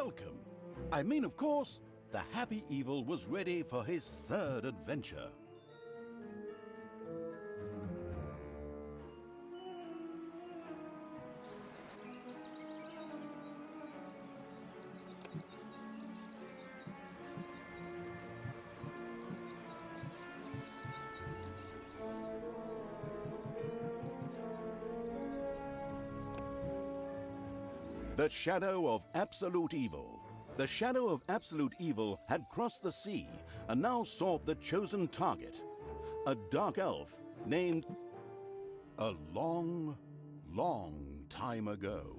welcome. I mean, of course, the Happy Evil was ready for his third adventure. The Shadow of Absolute Evil. The Shadow of Absolute Evil had crossed the sea and now sought the chosen target, a dark elf named a long, long time ago.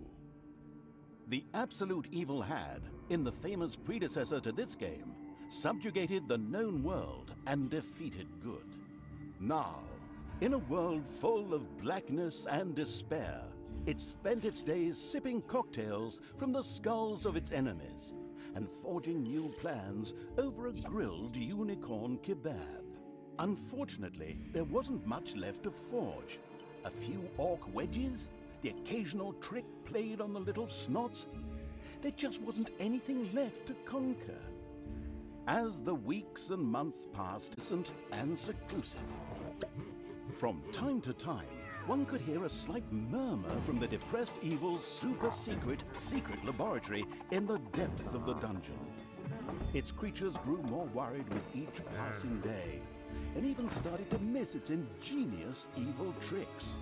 The Absolute Evil had, in the famous predecessor to this game, subjugated the known world and defeated good. Now, in a world full of blackness and despair, it spent its days sipping cocktails from the skulls of its enemies and forging new plans over a grilled unicorn kebab. Unfortunately, there wasn't much left to forge. A few orc wedges, the occasional trick played on the little snots. There just wasn't anything left to conquer. As the weeks and months passed, distant and seclusive, from time to time, one could hear a slight murmur from the depressed evil's super-secret laboratory in the depths of the dungeon. Its creatures grew more worried with each passing day, and even started to miss its ingenious evil tricks.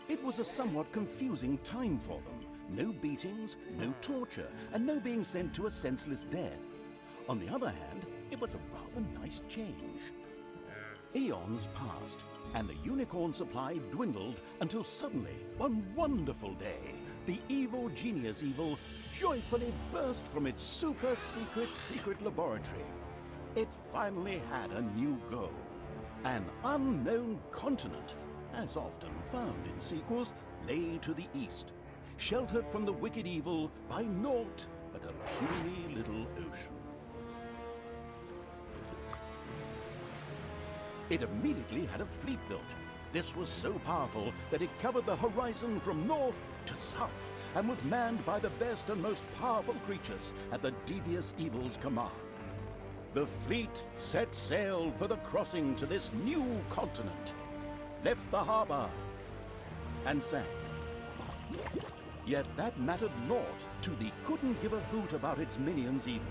It was a somewhat confusing time for them. No beatings, no torture, and no being sent to a senseless death. On the other hand, it was a rather nice change. Eons passed, and the unicorn supply dwindled until suddenly, one wonderful day, the evil genius Evil joyfully burst from its super-secret laboratory. It finally had a new goal. An unknown continent, as often found in sequels, lay to the east, sheltered from the wicked evil by naught but a puny little ocean. It immediately had a fleet built. This was so powerful that it covered the horizon from north to south and was manned by the best and most powerful creatures at the devious evil's command. The fleet set sail for the crossing to this new continent, left the harbor, and sank. Yet that mattered naught to the couldn't give a hoot about its minions evil.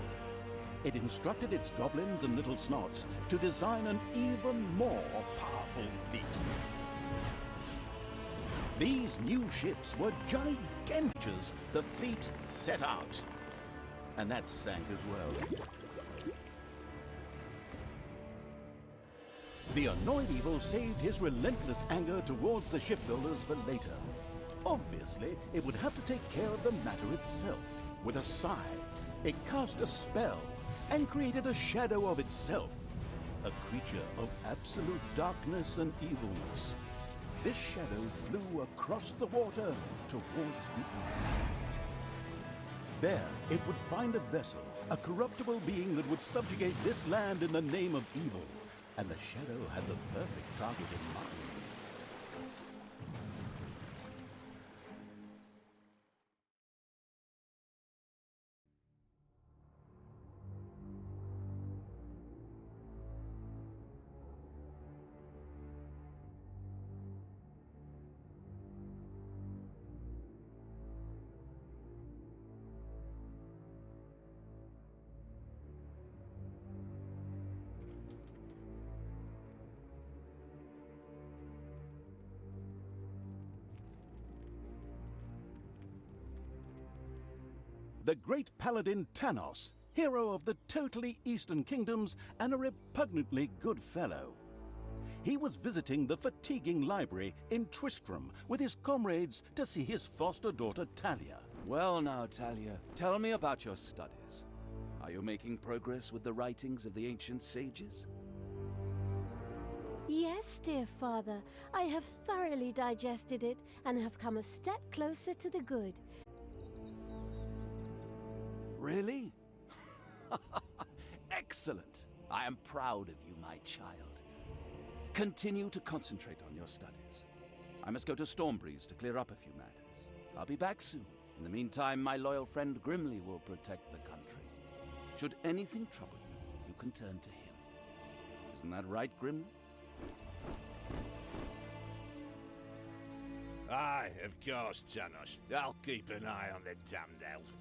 It instructed its goblins and little snots to design an even more powerful fleet. These new ships were gigantic as the fleet set out. And that sank as well. The annoyed evil saved his relentless anger towards the shipbuilders for later. Obviously, it would have to take care of the matter itself. With a sigh, it cast a spell and created a shadow of itself, a creature of absolute darkness and evilness. This shadow flew across the water towards the east. There, it would find a vessel, a corruptible being that would subjugate this land in the name of evil, and the shadow had the perfect target in mind. The great paladin Tanos, hero of the totally Eastern Kingdoms and a repugnantly good fellow. He was visiting the fatiguing library in Tristram with his comrades to see his foster daughter Talia. Well now, Talia, tell me about your studies. Are you making progress with the writings of the ancient sages? Yes, dear father. I have thoroughly digested it and have come a step closer to the good. Really? Excellent! I am proud of you, my child. Continue to concentrate on your studies. I must go to Stormbreeze to clear up a few matters. I'll be back soon. In the meantime, my loyal friend Grimly will protect the country. Should anything trouble you, you can turn to him. Isn't that right, Grimly? Aye, of course, Tanos. I'll keep an eye on the damned elf.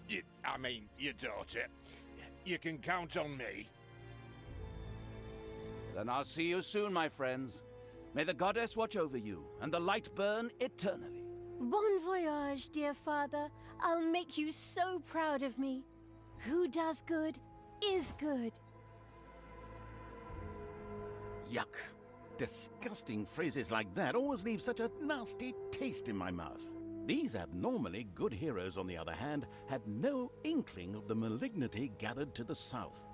Your daughter. You can count on me. Then I'll see you soon, my friends. May the goddess watch over you, and the light burn eternally. Bon voyage, dear father. I'll make you so proud of me. Who does good is good. Yuck. Disgusting phrases like that always leave such a nasty taste in my mouth. These abnormally good heroes, on the other hand, had no inkling of the malignity gathered to the south.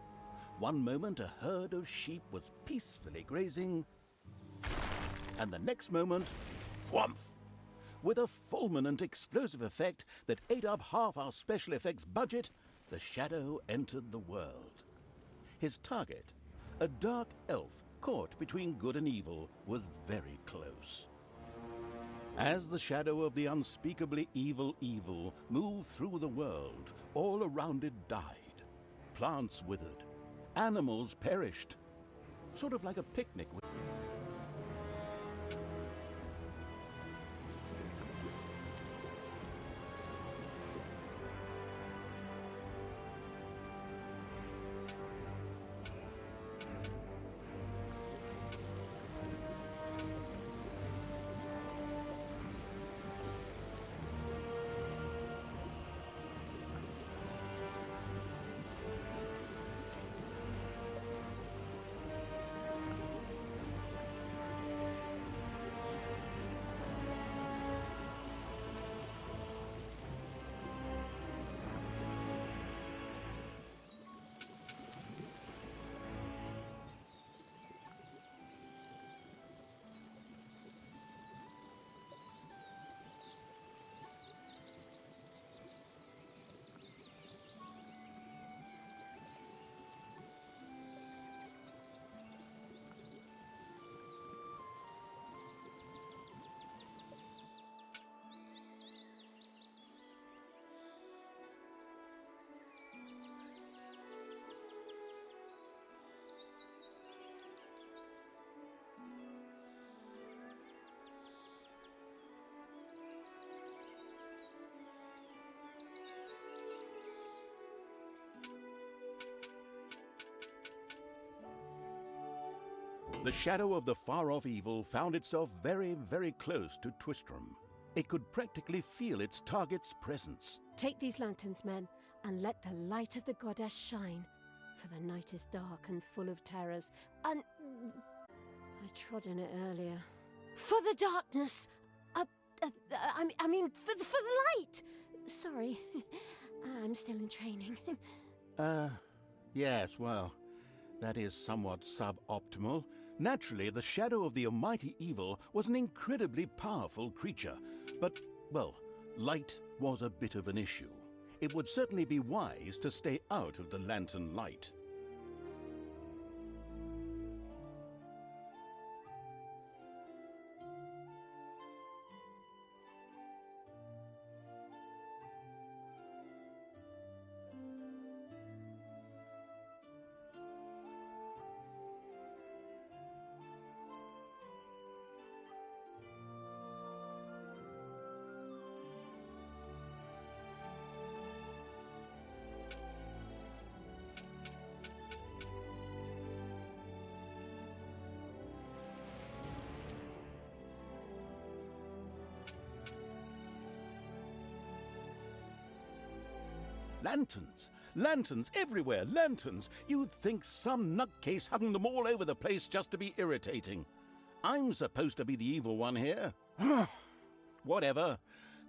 One moment a herd of sheep was peacefully grazing, and the next moment, whumph! With a fulminant explosive effect that ate up half our special effects budget, the Shadow entered the world. His target, a dark elf caught between good and evil, was very close. As the shadow of the unspeakably evil moved through the world, all around it died. Plants withered. Animals perished. Sort of like a picnic. The shadow of the far-off evil found itself very, very close to Twistram. It could practically feel its target's presence. Take these lanterns, men, and let the light of the goddess shine. For the night is dark and full of terrors, and... I trod in it earlier. For the darkness! I mean, for the light! Sorry, I'm still in training. Yes, well, that is somewhat suboptimal. Naturally, the shadow of the almighty evil was an incredibly powerful creature, but, well, light was a bit of an issue. It would certainly be wise to stay out of the lantern light. Lanterns! Lanterns everywhere! Lanterns! You'd think some nutcase hung them all over the place just to be irritating. I'm supposed to be the evil one here. Whatever.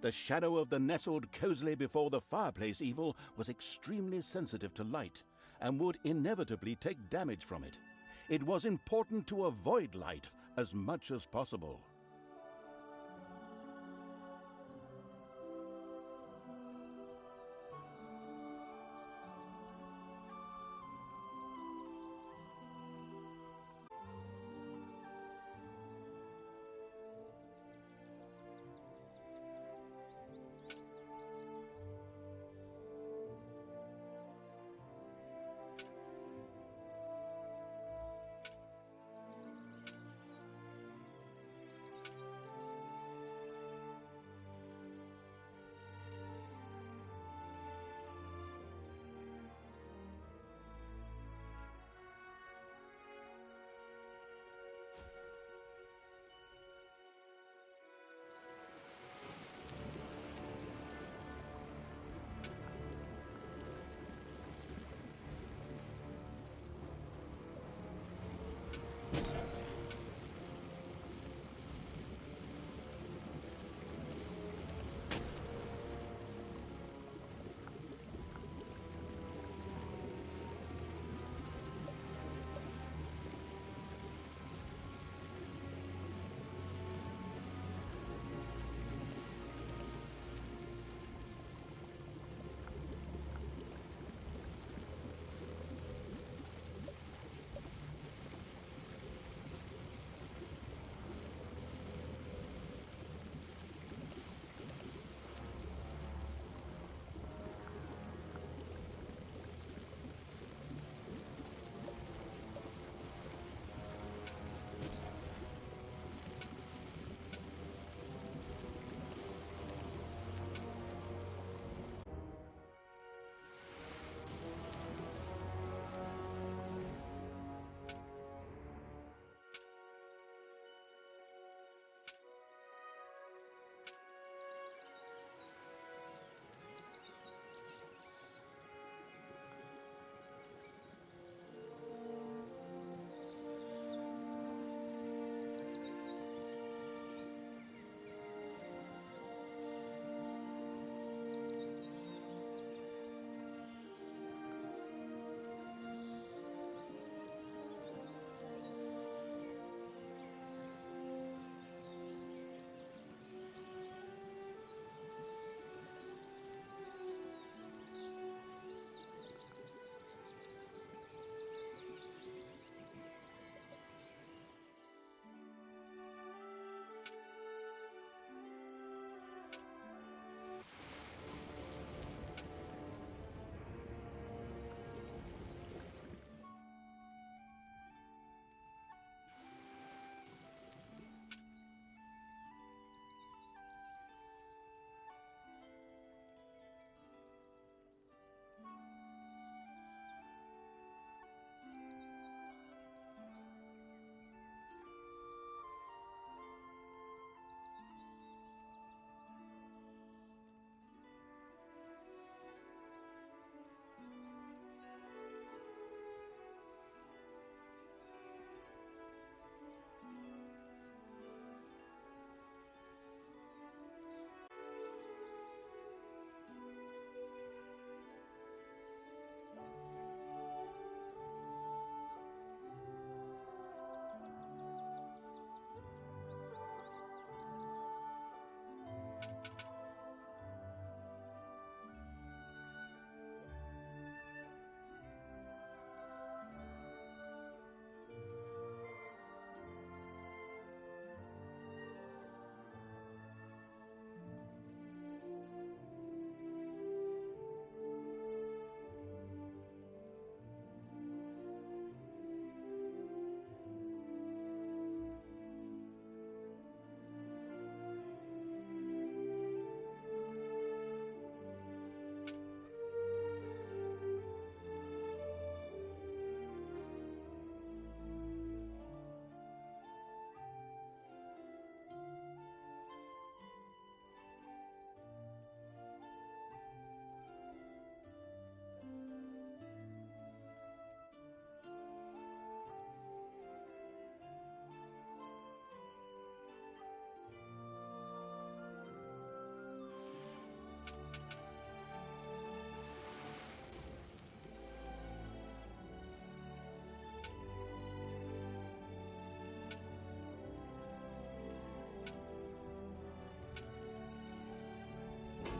The shadow of the nestled cozily before the fireplace evil was extremely sensitive to light, and would inevitably take damage from it. It was important to avoid light as much as possible.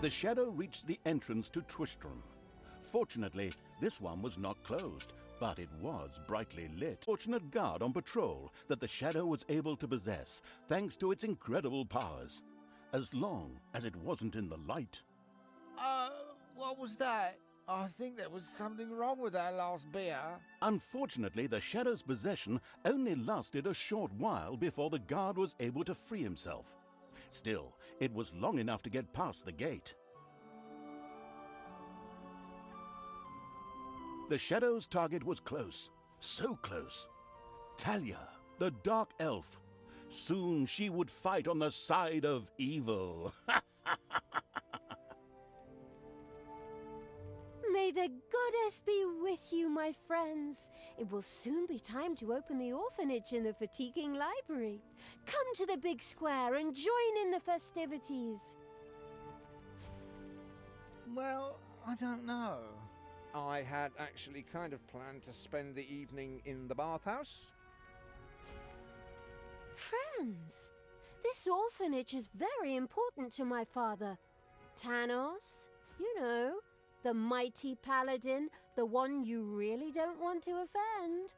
The shadow reached the entrance to Twistram. Fortunately, this one was not closed, but it was brightly lit. Fortunate guard on patrol that the shadow was able to possess, thanks to its incredible powers. As long as it wasn't in the light. What was that? I think there was something wrong with our last beer. Unfortunately, the shadow's possession only lasted a short while before the guard was able to free himself. Still, it was long enough to get past the gate. The shadow's target was close, so close. Talia, the Dark Elf. Soon she would fight on the side of evil. May the goddess be with you, my friends. It will soon be time to open the orphanage in the fatiguing library. Come to the big square and join in the festivities. Well, I don't know. I had actually kind of planned to spend the evening in the bathhouse. Friends, this orphanage is very important to my father. Tanos, you know, the mighty paladin, the one you really don't want to offend.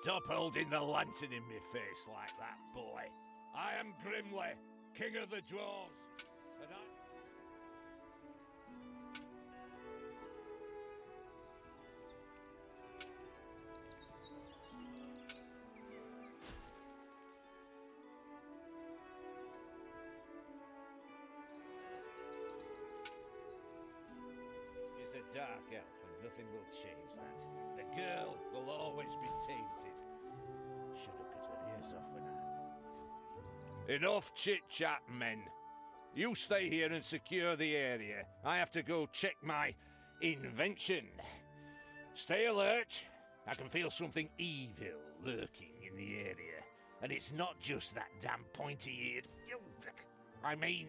Stop holding the lantern in my face like that, boy. I am Grimly, king of the dwarves, and I... She's a dark elf, and nothing will change that. The girl will always be tainted. Should have cut her ears off when I... Enough chit-chat, men. You stay here and secure the area. I have to go check my invention. Stay alert. I can feel something evil lurking in the area. And it's not just that damn pointy-eared... I mean,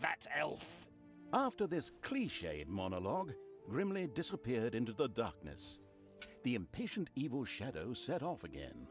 that elf. After this cliched monologue, Grimly disappeared into the darkness. The impatient evil shadow set off again.